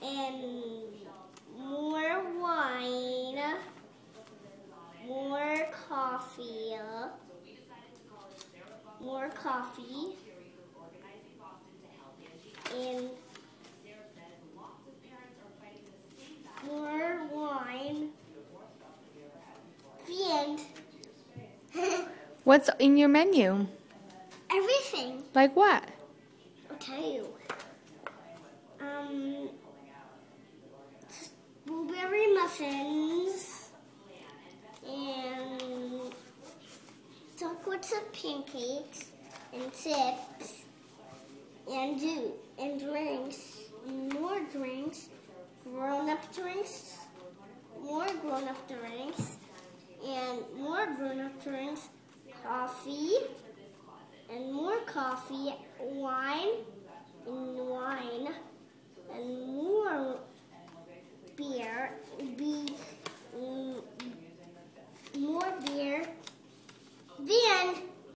and more wine, more coffee, and more wine, the end. What's in your menu? Everything. Like what? I'll tell you. Blueberry muffins and chocolate chip pancakes and chips and drinks.